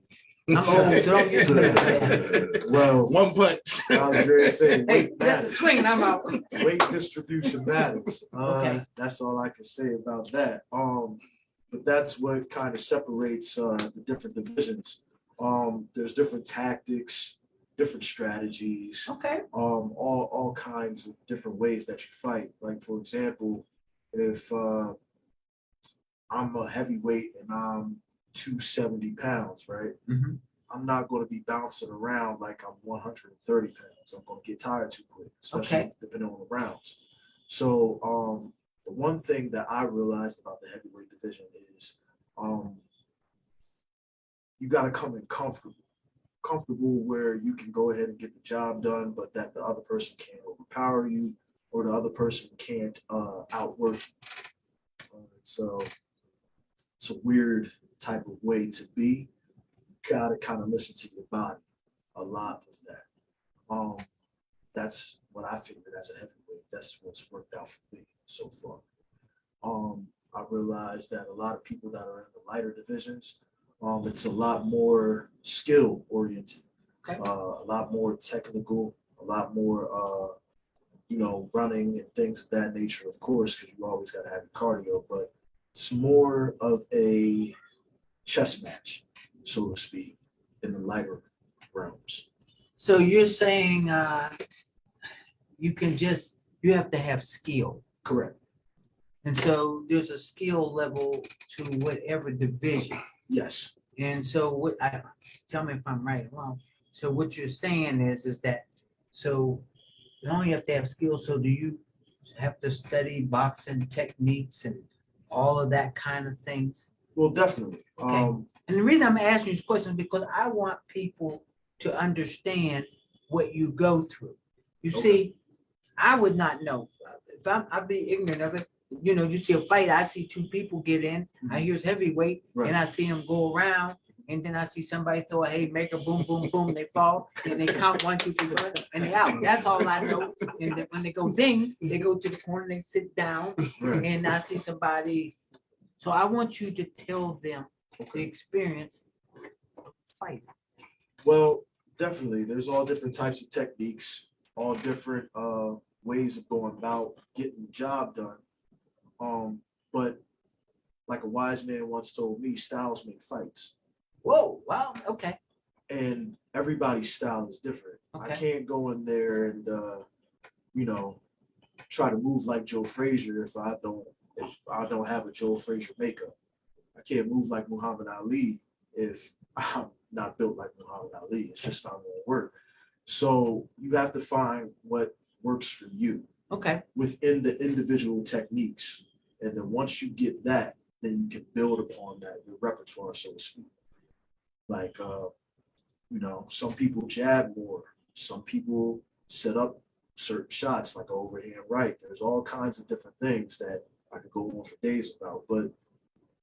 I'm old, so don't get to that. Well, One punch. I was going to say, Hey, weight that's a matters. swing, I'm out. Weight distribution matters. Okay. That's all I can say about that. But that's what kind of separates the different divisions. There's different tactics, different strategies, Okay, all kinds of different ways that you fight. Like, for example, if I'm a heavyweight and I'm 270 pounds, right? Mhm. I'm not going to be bouncing around like I'm 130 pounds. I'm going to get tired too quick, especially Okay. depending on the rounds. So the one thing that I realized about the heavyweight division is you got to come in comfortable where you can go ahead and get the job done, but that the other person can't overpower you or the other person can't outwork you. So it's a weird type of way to be. Gotta kind of listen to your body a lot with that. That's what I figured as a heavyweight. That's what's worked out for me so far. I realized that a lot of people that are in the lighter divisions, it's a lot more skill oriented, Okay. a lot more technical, a lot more, running and things of that nature, of course, because you always got to have your cardio, but it's more of a chess match, so to speak, in the lighter realms. so you're saying you have to have skill. Correct. And so there's a skill level to whatever division. Yes. And so tell me if I'm right or wrong. So what you're saying is that, so you only have to have skill. So do you have to study boxing techniques and all of that kind of things? Well, definitely. Okay. And the reason I'm asking you this question is because I want people to understand what you go through. You Okay. see, I would not know. If I'd be ignorant of it. You know, you see a fight, I see two people get in, I hear it's heavyweight, Right. and I see them go around, and then I see somebody throw a haymaker, boom, boom, boom, they fall, and they count 1, 2, 3, 4, and they out. That's all I know. And then when they go ding, they go to the corner, they sit down, Right. and I see somebody. So I want you to tell them the experience of fight. Well, definitely. There's all different types of techniques, all different ways of going about getting the job done. But like a wise man once told me, styles make fights. Whoa, wow, okay. And everybody's style is different. Okay. I can't go in there and try to move like Joe Frazier if I don't have a Joe Frazier makeup. I can't move like Muhammad Ali if I'm not built like Muhammad Ali. It's just not gonna work. So you have to find what works for you Okay. within the individual techniques. And then once you get that, then you can build upon that, your repertoire, so to speak. Like You know, some people jab more. Some people set up certain shots like overhand right. There's all kinds of different things that I could go on for days about. But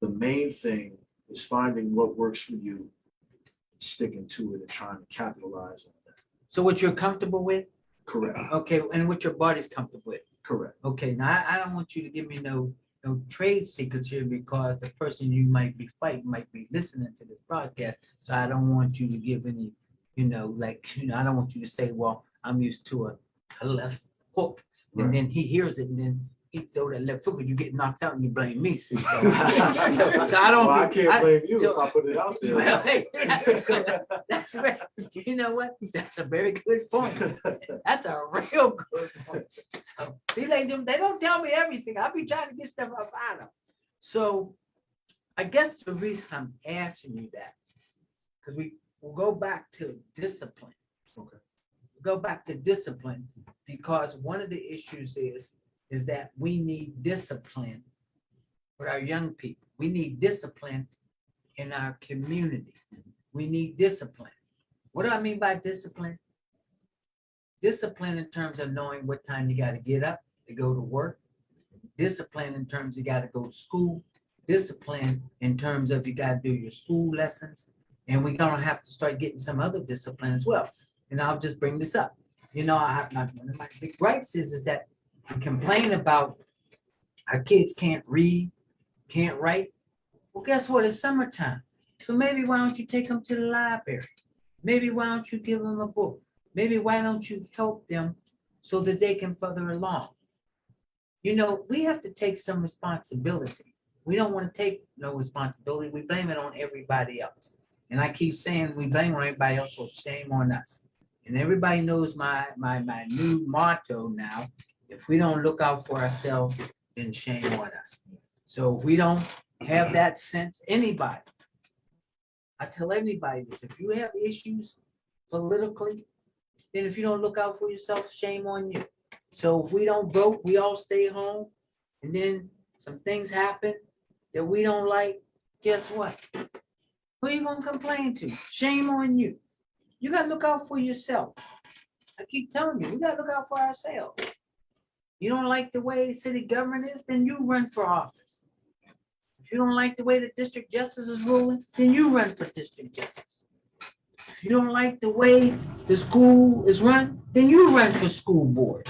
the main thing is finding what works for you, sticking to it and trying to capitalize on that. So what you're comfortable with? Correct. Okay, and what your body's comfortable with? Correct. Okay, now I don't want you to give me no trade secrets here because the person you might be fighting might be listening to this broadcast. So I don't want you to give any, I don't want you to say, well, I'm used to a left hook, and Right. then he hears it, and then he throw that left hook, and you get knocked out, and you blame me. See? So, so I don't. Well, I can't blame you so- if I put it out there. Well, hey, that's right. You know what? That's a very good point. That's a real good point. So see, they don't tell me everything. I'll be trying to get stuff up out of them. So I guess the reason I'm asking you that, because we'll go back to discipline. Okay. We'll go back to discipline because one of the issues is that we need discipline with our young people. We need discipline in our community. We need discipline. What do I mean by discipline? Discipline in terms of knowing what time you got to get up to go to work. Discipline in terms you got to go to school. Discipline in terms of you got to do your school lessons. And we're going to have to start getting some other discipline as well. And I'll just bring this up. One of my big gripes is that we complain about our kids can't read, can't write. Well, guess what? It's summertime. So maybe why don't you take them to the library? Maybe why don't you give them a book? Maybe why don't you help them so that they can further along? We have to take some responsibility. We don't want to take no responsibility. We blame it on everybody else. And I keep saying we blame on everybody else, so shame on us. And everybody knows my new motto now. If we don't look out for ourselves, then shame on us. So if we don't have that sense, anybody, I tell anybody this, if you have issues politically, then if you don't look out for yourself, shame on you. So if we don't vote, we all stay home, and then some things happen that we don't like, guess what? Who are you gonna complain to? Shame on you. You gotta look out for yourself. I keep telling you, we gotta look out for ourselves. You don't like the way city government is, then you run for office. If you don't like the way the district justice is ruling, then you run for district justice. If you don't like the way the school is run, then you run for school board.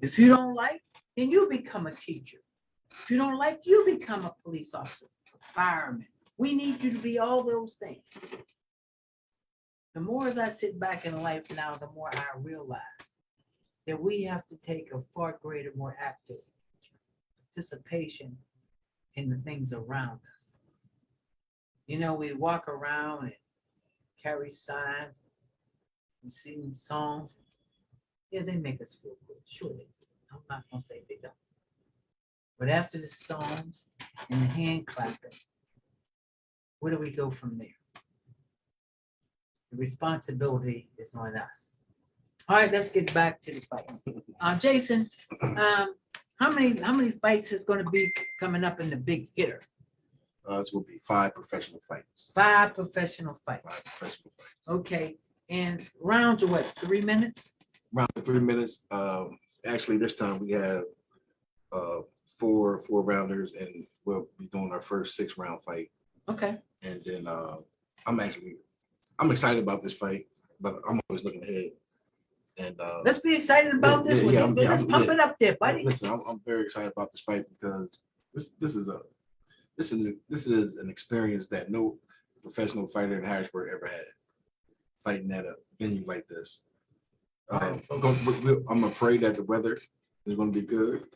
If you don't like, then you become a teacher. If you don't like, you become a police officer, a fireman. We need you to be all those things. The more as I sit back in life now, the more I realize that we have to take a far greater, more active participation in the things around us. We walk around and carry signs, we sing songs. Yeah, they make us feel good. Sure they do. I'm not gonna say they don't. But after the songs and the hand clapping, where do we go from there? The responsibility is on us. All right, let's get back to the fight. Jason, how many fights is going to be coming up in the big hitter? This will be 5 professional fights. 5 professional fights. 5 professional fights. Okay, and rounds are what, 3 minutes? Round 3 minutes. Actually, this time we have 4 rounders, and we'll be doing our first 6-round fight. Okay. And then I'm excited about this fight, but I'm always looking ahead. And Let's be excited about this one. Let's pump it up there, buddy. Listen, I'm very excited about this fight because this is an experience that no professional fighter in Harrisburg ever had, fighting at a venue like this. I'm afraid that the weather is going to be good.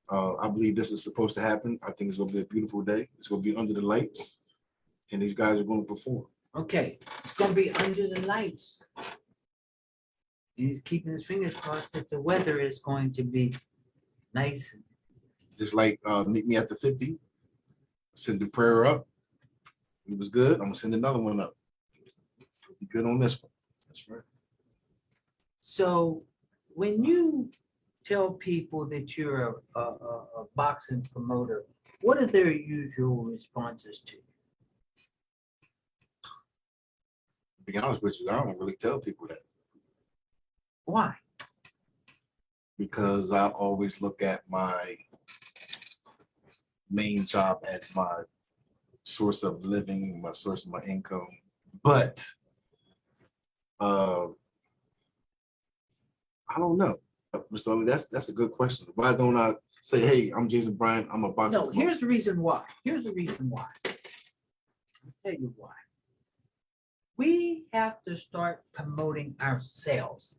I believe this is supposed to happen. I think it's going to be a beautiful day. It's going to be under the lights, and these guys are going to perform. Okay, it's going to be under the lights. He's keeping his fingers crossed that the weather is going to be nice. Just like meet me at the 50, send the prayer up. It was good. I'm gonna send another one up. We'll be good on this one. That's right. So when you tell people that you're a boxing promoter, what are their usual responses to? be honest with you, I don't really tell people that Why? because I always look at my main job as my source of living, my source of my income. But I don't know, Mr. Utley, that's a good question. Why don't I say, hey, I'm Jason Bryant, I'm a boxer? No, here's the reason why. Here's the reason why. I'll tell you why. We have to start promoting ourselves.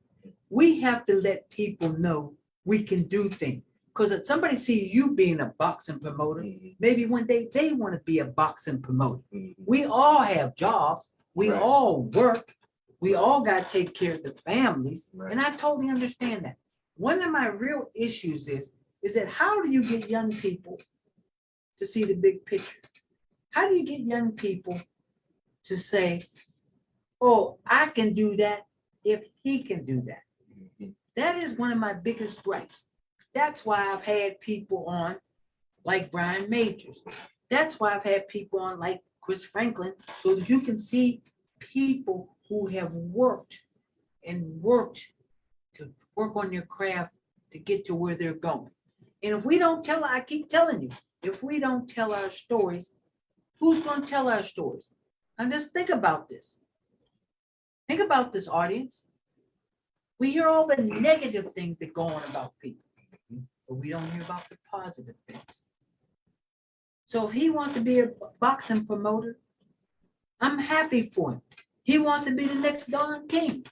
We have to let people know we can do things. Because if somebody see you being a boxing promoter, maybe one day they want to be a boxing promoter. We all have jobs. We Right. all work. We all got to take care of the families. Right. And I totally understand that. One of my real issues is that how do you get young people to see the big picture? How do you get young people to say, oh, I can do that if he can do that? That is one of my biggest gripes. That's why I've had people on like Brian Majors. That's why I've had people on like Chris Franklin, so that you can see people who have worked to work on their craft to get to where they're going. And if we don't tell, I keep telling you, if we don't tell our stories, who's going to tell our stories? And just think about this. Think about this, audience. We hear all the negative things that go on about people, but we don't hear about the positive things. So if he wants to be a boxing promoter, I'm happy for him. He wants to be the next Don King.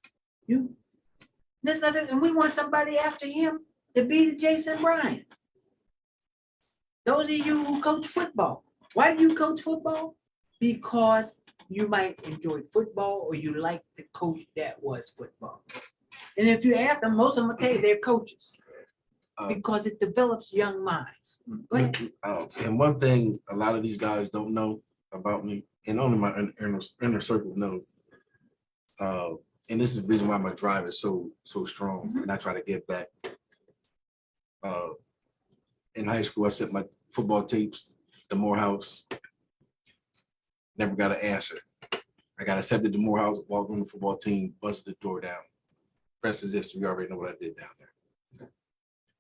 There's nothing, and we want somebody after him to be the Jason Bryant. Those of you who coach football, why do you coach football? Because you might enjoy football or you like the coach that was football. And if you ask them, most of them will tell you they're coaches because it develops young minds. Go ahead. And one thing a lot of these guys don't know about me, and only my inner circle knows, and this is the reason why my drive is so strong, and I try to get back. In high school, I sent my football tapes to Morehouse. Never got an answer. I got accepted to Morehouse, walked on the football team, busted the door down. Rest is history. You already know what I did down there.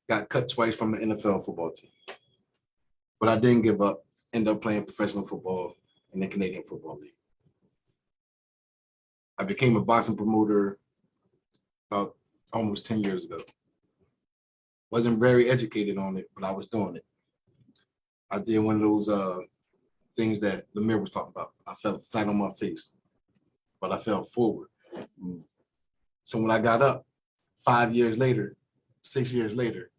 Got cut twice from the NFL football team. But I didn't give up. Ended up playing professional football in the Canadian Football League. I became a boxing promoter about almost 10 years ago. Wasn't very educated on it, but I was doing it. I did one of those things that Lemire was talking about. I fell flat on my face, but I fell forward. So when I got up 5 years later, 6 years later,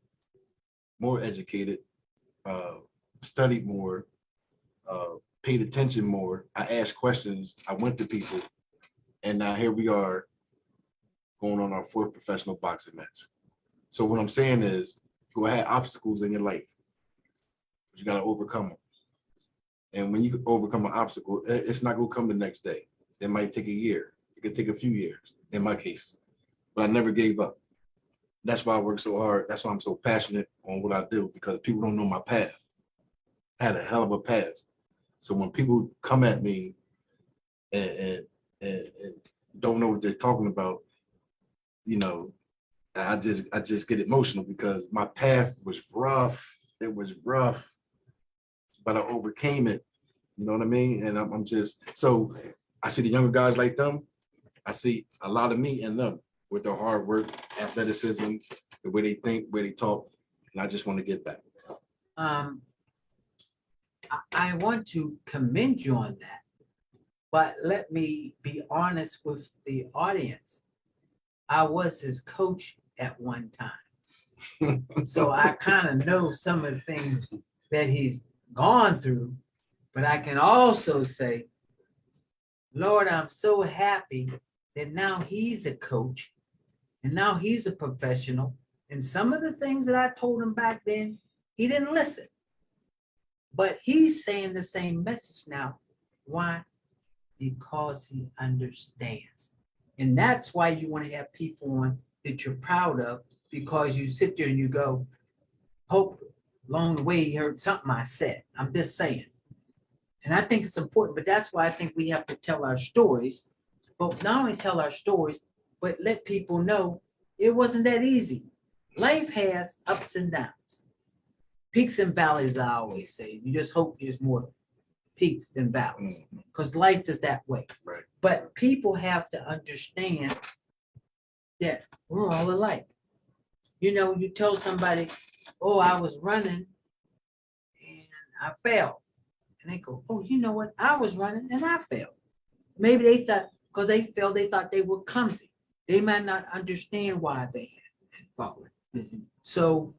more educated, studied more, paid attention more, I asked questions, I went to people, and now here we are going on our 4th professional boxing match. So what I'm saying is, you will have obstacles in your life, but you got to overcome them. And when you overcome an obstacle, it's not going to come the next day. It might take a year. It could take a few years, in my case. But I never gave up. That's why I work so hard. That's why I'm so passionate on what I do, because people don't know my path. I had a hell of a path. So when people come at me and don't know what they're talking about, you know, I just get emotional because my path was rough. It was rough, but I overcame it. You know what I mean? And I'm just, so I see the younger guys like them. I see a lot of me in them with their hard work, athleticism, the way they think, where they talk, and I just want to get back. I want to commend you on that, but let me be honest with the audience. I was his coach at one time. So I kind of know some of the things that he's gone through, but I can also say, Lord, I'm so happy that now he's a coach and now he's a professional. And some of the things that I told him back then, he didn't listen. But he's saying the same message now. Why? Because he understands. And that's why you want to have people on that you're proud of, because you sit there and you go, hope along the way he heard something I said. I'm just saying. And I think it's important, but that's why I think we have to tell our stories. but not only tell our stories, but let people know it wasn't that easy. Life has ups and downs, peaks and valleys, I always say. You just hope there's more peaks than valleys, because life is that way. Right. But people have to understand that we're all alike. You know, you tell somebody, oh, I was running and I fell. And they go, oh, you know what? I was running and I fell. Maybe they thought, because they fell, they thought they were clumsy. They might not understand why they had fallen. So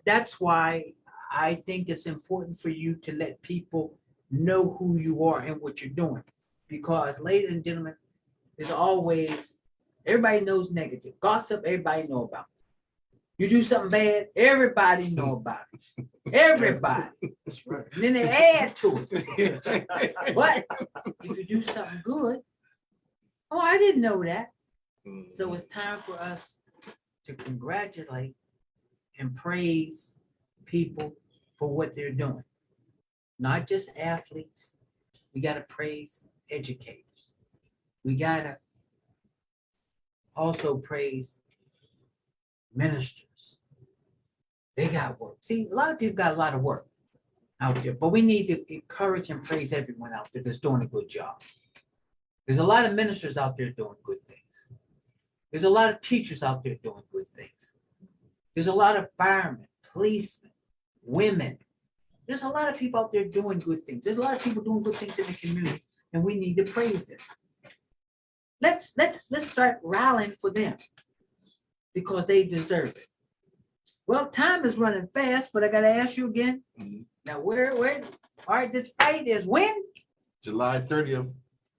that's why I think it's important for you to let people know who you are and what you're doing. Because, ladies and gentlemen, there's always, everybody knows negative. Gossip, everybody know about. You do something bad, everybody know about it. Everybody. That's right. And then they add to it. But if you do something good, oh, I didn't know that. So it's time for us to congratulate and praise people for what they're doing. Not just athletes. We got to praise educators. We got to also praise ministers. They got work. See, a lot of people got a lot of work out there, but we need to encourage and praise everyone out there that's doing a good job. There's a lot of ministers out there doing good things. There's a lot of teachers out there doing good things. There's a lot of firemen, policemen, women. There's a lot of people out there doing good things. There's a lot of people doing good things in the community, and we need to praise them. Let's start rallying for them because they deserve it. Well, time is running fast, but I got to ask you again. Now, where? All right, this fight is when? July 30th,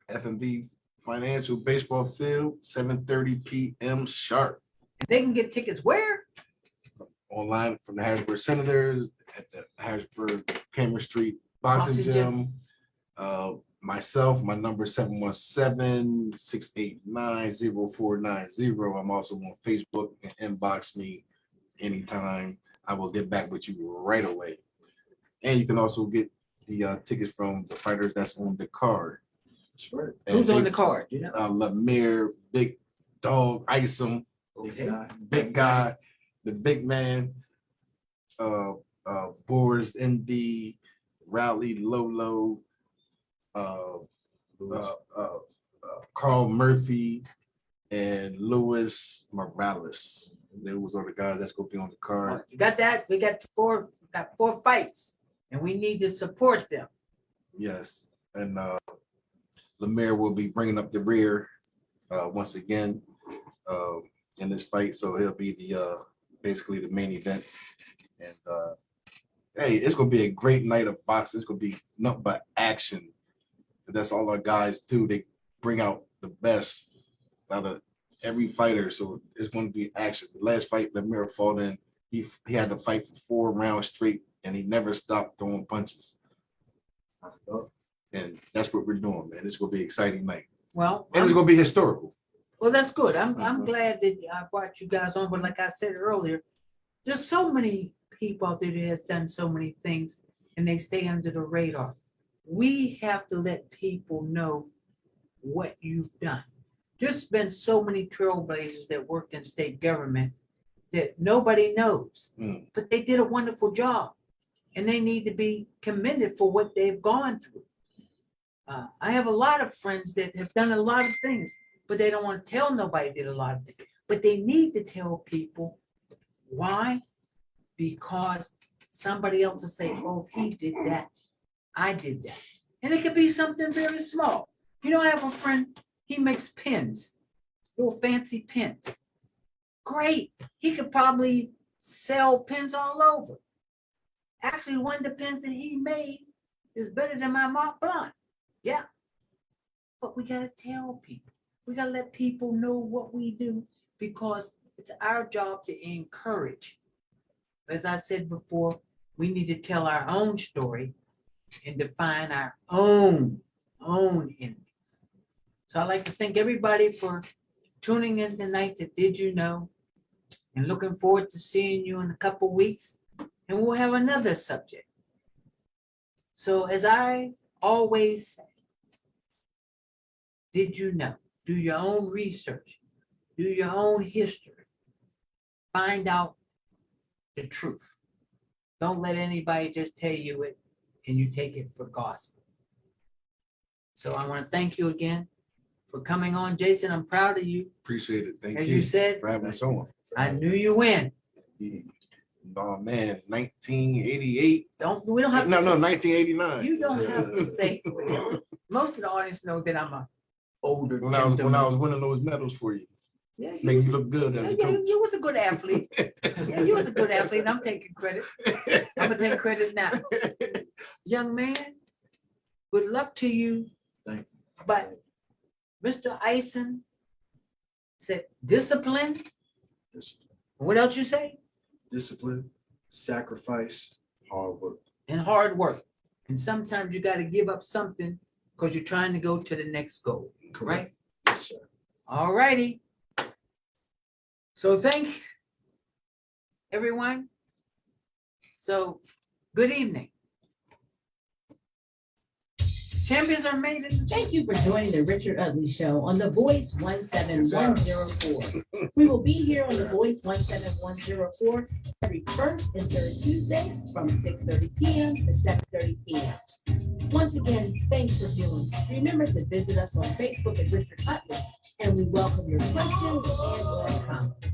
F&B Financial Baseball Field, 7:30 p.m. sharp. They can get tickets where? Online from the Harrisburg Senators at the Harrisburg Cameron Street Boxing Gym. Myself, my number is 717-689-0490. I'm also on Facebook, and inbox me anytime. I will get back with you right away. And you can also get the tickets from the fighters that's on the card. That's right. Who's on the card? You know? Lemire, Big Dog, Isom, Okay. Big Guy, the Big Man, Boris, ND, Rowley, Lolo, Carl Murphy, and Louis Morales. Those are the guys that's going to be on the card. You got that? We got four fights, and we need to support them. Yes, and Lemire will be bringing up the rear once again in this fight, so he'll be the basically the main event. And hey, it's gonna be a great night of boxing. It's gonna be nothing but action. That's all our guys do. They bring out the best out of every fighter, so it's going to be action. The last fight, Lemire fought in. He had to fight for 4 rounds straight, and he never stopped throwing punches. And that's what we're doing, man. It's going to be an exciting night. Well, And it's going to be historical. well, that's good. I'm glad that I brought you guys on. But like I said earlier, there's so many people out there that has done so many things, and they stay under the radar. We have to let people know what you've done. There's been so many trailblazers that worked in state government that nobody knows, but they did a wonderful job, and they need to be commended for what they've gone through. I have a lot of friends that have done a lot of things, but they don't want to tell nobody did a lot of things. But they need to tell people why, because somebody else will say, oh, he did that, I did that. And it could be something very small. You know, I have a friend, he makes pens, little fancy pens. Great. He could probably sell pens all over. Actually, one of the pens that he made is better than my Mont Blanc. Yeah. But we got to tell people. We got to let people know what we do because it's our job to encourage. As I said before, we need to tell our own story and define our own enemies. So I'd like to thank everybody for tuning in tonight to Did You Know? And looking forward to seeing you in a couple weeks. And we'll have another subject. So as I always say, Did you know? Do your own research. Do your own history. Find out the truth. Don't let anybody just tell you it and you take it for gospel. So I want to thank you again for coming on. Jason, I'm proud of you. Appreciate it. Thank As you you said, for having us on. I knew you win. Oh man, 1988. We don't have to No, say, 1989. you don't have to say whatever. Most of the audience know that I'm a older When I was gentleman. winning those medals for you, Yeah, making you look good as a yeah, coach. you was a good athlete. Yeah, you was a good athlete. And I'm taking credit. I'm gonna take credit now. Young man, good luck to you. Thank you. But Mr. Eisen said discipline. What else you say? Discipline, sacrifice, hard work. And hard work. And sometimes you got to give up something because you're trying to go to the next goal. Right? Yes, sir. All righty. So thank everyone. So good evening. Champions are made in the Thank you for joining the Richard Utley Show on The Voice 17104. We will be here on The Voice 17104 every first and third Tuesday from 6:30 p.m. to 7:30 p.m. Once again, thanks for viewing. Remember to visit us on Facebook at Richard Utley, and we welcome your questions and or comments.